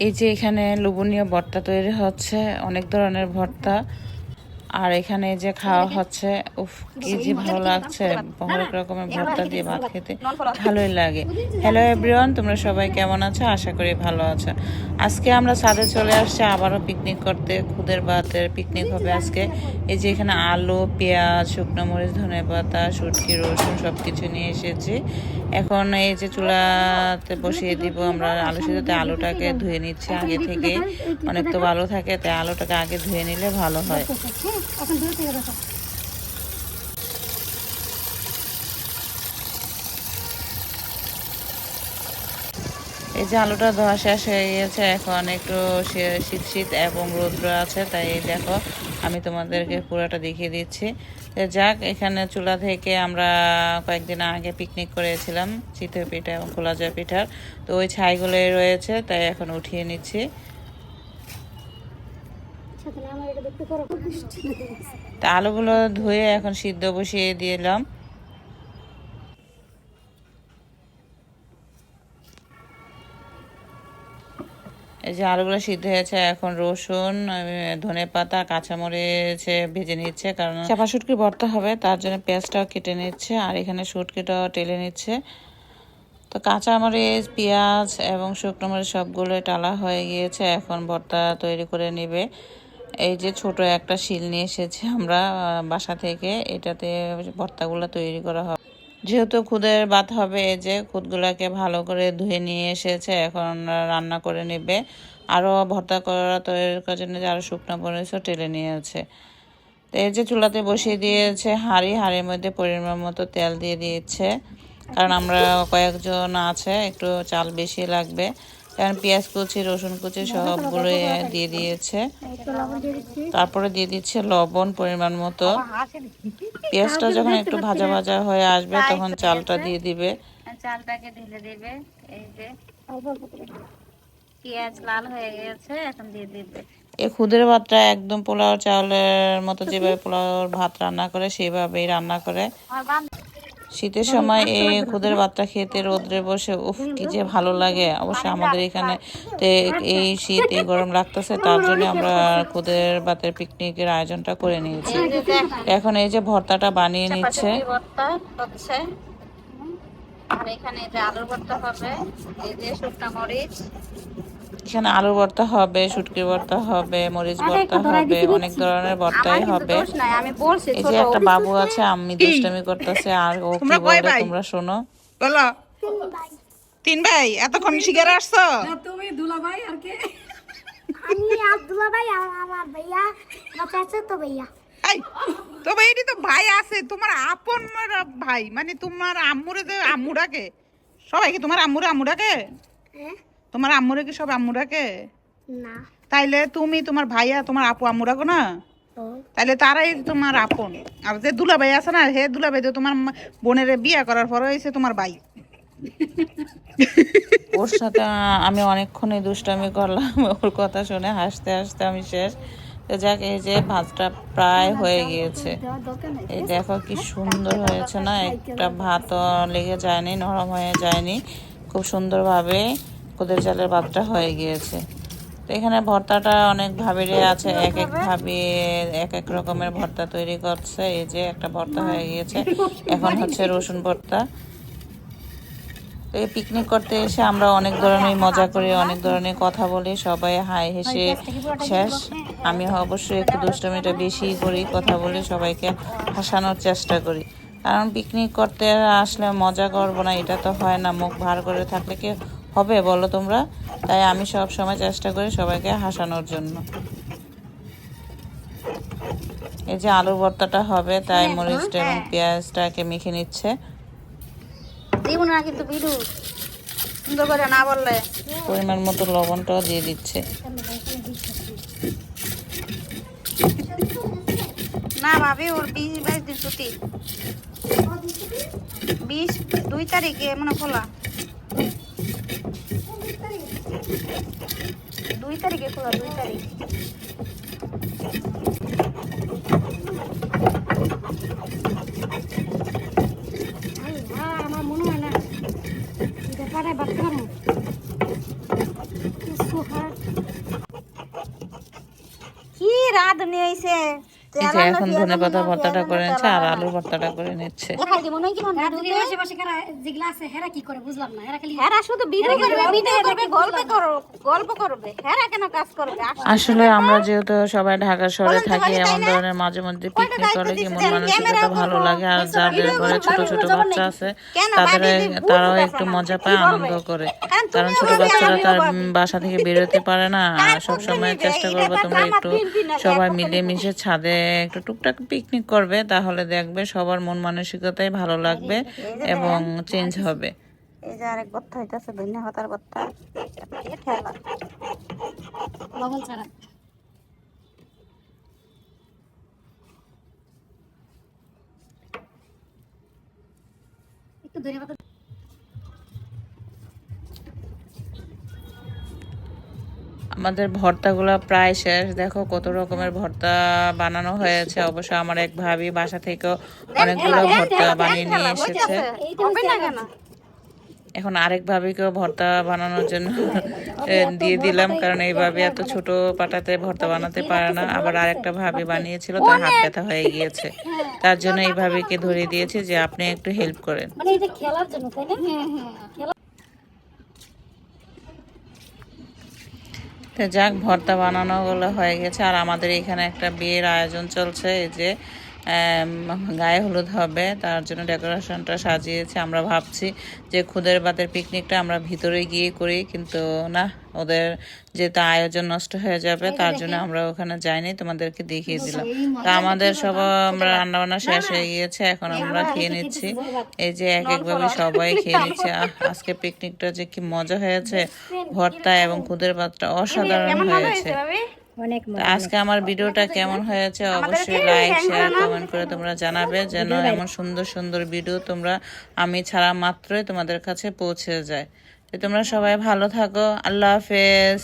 এই যে এখানে লোভনীয় ভর্তা তৈরি হচ্ছে, অনেক ধরনের ভর্তা। আর এখানে যে খাওয়া হচ্ছে, উফ কি যে ভালো লাগছে, হরেক রকমের ভর্তা দিয়ে ভাত খেতে ভালোই লাগে। হ্যালো এভরিওয়ান, তোমরা সবাই কেমন আছো? আশা করি ভালো আছো। আজকে আমরা ছাদে চলে আসছি আবারও পিকনিক করতে। খুদের ভাতের পিকনিক হবে আজকে। এই যে এখানে আলু, পেঁয়াজ, শুকনো মরিচ, ধনেপাতা, শুটকি, রসুন সব কিছু নিয়ে এসেছি। এখন এই যে চুলাতে বসিয়ে দিব আমরা আলু সিদ্ধতে। আলুটাকে ধুয়ে নিচ্ছি আগে থেকে, অনেক তো ভালো থাকে, তাই আলুটাকে আগে ধুয়ে নিলে ভালো হয়। এই যে আলুটা ধোয়া শেষ হয়ে গেছে, এখন একটু শীত শীত এবং রৌদ্র আছে, তাই দেখো আমি তোমাদেরকে পুরোটা দেখিয়ে দিচ্ছি। যাক, এখানে চুলা থেকে আমরা কয়েকদিন আগে পিকনিক করেছিলাম চিতই পিঠা এবং খোলাজা পিঠার, তো ওই ছাইগুলোই রয়েছে, তাই এখন উঠিয়ে নিচ্ছি। তা আলুগুলো ধুয়ে এখন সিদ্ধ বসিয়ে দিলাম। এই যে আলুগুলো সিদ্ধ হয়েছে, এখন রসুন, ধনেপাতা, কাঁচামরিচ ভেজে নিচ্ছে, কারণ চাপা শুটকি ভর্তা হবে, তার জন্য পেঁয়াজটাও কেটে নিচ্ছে আর এখানে শুটকিটাও টেলে নিচ্ছে। তো কাঁচামরিচ, পেঁয়াজ এবং শুকনো মরিচ সবগুলো টালা হয়ে গিয়েছে, এখন ভর্তা তৈরি করে নেবে। এই যে ছোট একটা শিল নিয়ে এসেছি আমরা বাসা থেকে, এটাতে ভর্তাগুলো তৈরি করা হবে। যেহেতু খুদের ভাত হবে, এই যে খুদগুলাকে ভালো করে ধুয়ে নিয়ে এসেছে, এখন রান্না করে নেবে। আরও ভর্তা করা তৈরি করার জন্য আরও শুকনো মরিচও টেলে নিয়েছে। তো এই যে চুলাতে বসিয়ে দিয়েছে হাঁড়ির মধ্যে পরিমাণ মতো তেল দিয়ে দিয়েছে, কারণ আমরা কয়েকজন আছে, একটু চাল বেশি লাগবে। কারণ পেঁয়াজ কুচি, রসুন কুচি সবগুলো দিয়ে দিয়েছে। তারপরে দিয়ে দিচ্ছে লবণ পরিমাণ মতো। পেঁয়াজটা যখন একটু ভাজা ভাজা হয়ে আসবে তখন চালটা দিয়ে দিবে। চালটাকে ঢেলে দিবে। এই যে পেঁয়াজ লাল হয়ে গেছে, এখন দিয়ে দিবে। এই খুদের ভাতটা একদম পোলাও চাউলের মতো, যেভাবে পোলাওর ভাত রান্না করে সেইভাবেই রান্না করে। শীতের সময় এই খুদের ভাতটা খেতে রোদ্রে বসে উফ কি যে ভালো লাগে। অবশ্য আমাদের এখানে এই শীত এই গরম লাগতেছে, তার জন্য আমরা খুদের ভাতের পিকনিকের আয়োজনটা করে নিয়েছি। এখন এই যে ভর্তাটা বানিয়ে নিচ্ছে। আর এখানে যে আলুর ভর্তা হবে, এই যে শুকনো মরিচ, এখানে আলুর ভর্তা হবে, শুটকির ভর্তা হবে, মরিচ ভর্তা হবে, অনেক ধরনের ভর্তাই হবে। এই যে একটা বাবু আছে, আমি দুষ্টামি করতেছে আর ও কি বলে তোমরা শোনো। বলো, তিন ভাই এতক্ষণ শিকারে আসছো? তুমি দুলা ভাই আর কে? আমি আব্দুল্লাহ ভাই আর আমার ভাইয়া, আমার চাচাতো ভাইয়া। এই তো ভাই, এটি তো ভাই আছে তোমার আপন ভাই, মানে তোমার আম্মুরে যে আম্মু ডাকে সবাই কি তোমার আম্মু ডাকে? হ্যাঁ? তোমার আম্মুরে কি সব আম্মু ডাকে? না। তাইলে তুমি তোমার ভাইয়া তোমার আপু আম্মু ডাকো না? তাইলে তারাই তোমার আপন। আর যে দুলা ভাই আছে না, হে দুলা ভাই তো তোমার বোনের বিয়ে করার পরে হয়েছে তোমার ভাই। ওর সাথে আমি অনেকক্ষণই দুষ্টামি করলাম, ওর কথা শুনে হাসতে হাসতে আমি শেষ। তো যাক, এই যে ভাতটা প্রায় হয়ে গিয়েছে। এই দেখো কি সুন্দর হয়েছে না, একটা ভাতও লেগে যায়নি, নরম হয়ে যায়নি, খুব সুন্দরভাবে খুদের চালের ভাতটা হয়ে গিয়েছে। তো এখানে ভর্তাটা অনেক ভাবেরই আছে, এক এক ভাবে এক এক রকমের ভর্তা তৈরি করছে। এই যে একটা ভর্তা হয়ে গিয়েছে, এখন হচ্ছে রসুন ভর্তা। তো এই পিকনিক করতে এসে আমরা অনেক ধরনের মজা করি, অনেক ধরনের কথা বলি, সবাই হাই হেসে শেষ। আমি অবশ্যই একটু দুষ্টমিটা বেশি করি, কথা বলি, সবাইকে হাসানোর চেষ্টা করি। কারণ পিকনিক করতে আসলে মজা করবো না, এটা তো হয় না। মুখ ভার করে থাকলে কি হবে বলো তোমরা? তাই আমি সব সময় চেষ্টা করি সবাইকে হাসানোর জন্য। এই যে আলুর ভর্তাটা হবে, তাই মরিচটা এবং পেঁয়াজটাকে মেখে নিচ্ছে। দিব না কিন্তু বিরু, সুন্দর করে না বললে। পরিমাণ মতো লবণটাও দিয়ে দিচ্ছে। না ভাবি, ওর 20-22 দিন ছুটি। 2 তারিখে মনে খোলা, 2 তারিখে খোলা, 2 তারিখ। আমার মনে হয় না এটা পাড়ায় বাড়তে পারবো। কি রাঁধুনি হইছে এই যে এখন ধনেপাতা ভর্তাটা করে নিচ্ছে আর আলুর ভর্তাটা করে নিচ্ছে। দেখাই দিব নয় কি মন রাত্রি আশেপাশে কারা যেগুলা আছে হেরা কি করে বুঝলাম না, হেরা খালি হেরা শুধু ভিডিও করবে গল্প করবে হেরা কেন কাজ করবে? আসলে আমরা যেহেতু সবাই ঢাকা শহরে থাকি, এমন ধরনের মাঝে মধ্যে পিকনিক করলে কি মন মানসিকতা ভালো লাগে। আর যাদের ঘরে ছোট ছোট বাচ্চা আছে তারাও একটু মজা পায়, আনন্দ করে। কারণ ছোট বাচ্চারা তার বাসা থেকে বেরোতে পারে না। সব সময় চেষ্টা করবে তোমরা একটু সবাই মিলে মিশে ছাদে একটু টুকটাক পিকনিক করবে, তাহলে দেখবে সবার মন মানসিকতাই ভালো লাগবে এবং চেঞ্জ হবে। এই যে আরেক ভর্তা হইতাছে ধনিয়া পাতার ভর্তা। ঠেলা লবণ ছাড়া। একটু ধরে পাতা আমাদের ভর্তাগুলো প্রায় শেষ। দেখো কত রকমের ভর্তা বানানো হয়েছে। অবশ্য আমার এক ভাবি বাসা থেকেও অনেকগুলো ভর্তা বানিয়ে নিয়ে এসেছে। হবে না কেন? এখন আরেক ভাবিকেও ভর্তা বানানোর জন্য দিয়ে দিলাম, কারণ এই ভাবি এত ছোট পাটাতে ভর্তা বানাতে পারে না। আবার আরেকটা ভাবি বানিয়েছিল, তার হাত ব্যথা হয়ে গিয়েছে, তার জন্য এই ভাবিকে ধরিয়ে দিয়েছি যে আপনি একটু হেল্প করেন। মানে এটা খেলার জন্য, তাই না? তো যাক, ভর্তা বানানো গুলো হয়ে গেছে। আর আমাদের এখানে একটা বিয়ের আয়োজন চলছে। এই যে গায়ে হলুদ হবে, তার জন্য ডেকোরেশনটা সাজিয়েছে। আমরা ভাবছি যে খুদের বাতের পিকনিকটা আমরা ভিতরে গিয়ে করি, কিন্তু না, ওদের যেহেতু আয়োজন নষ্ট হয়ে যাবে তার জন্য আমরা ওখানে যাইনি, তোমাদেরকে দেখিয়ে দিলাম। তা আমাদের সব আমরা রান্নাবান্না শেষ হয়ে গিয়েছে, এখন আমরা খেয়ে নিচ্ছি। এই যে এক একভাবে সবাই খেয়ে নিচ্ছে। আজকে পিকনিকটা যে কি মজা হয়েছে, ভর্তা এবং খুদের ভাতটা অসাধারণ হয়েছে। আজকে আমার ভিডিওটা কেমন হয়েছে অবশ্যই লাইক শেয়ার কমেন্ট করে তোমরা জানাবে, যেন এমন সুন্দর সুন্দর ভিডিও তোমরা আমি ছাড়া মাত্রই তোমাদের কাছে পৌঁছে যায়। তো তোমরা সবাই ভালো থাকো। আল্লাহ হাফেজ।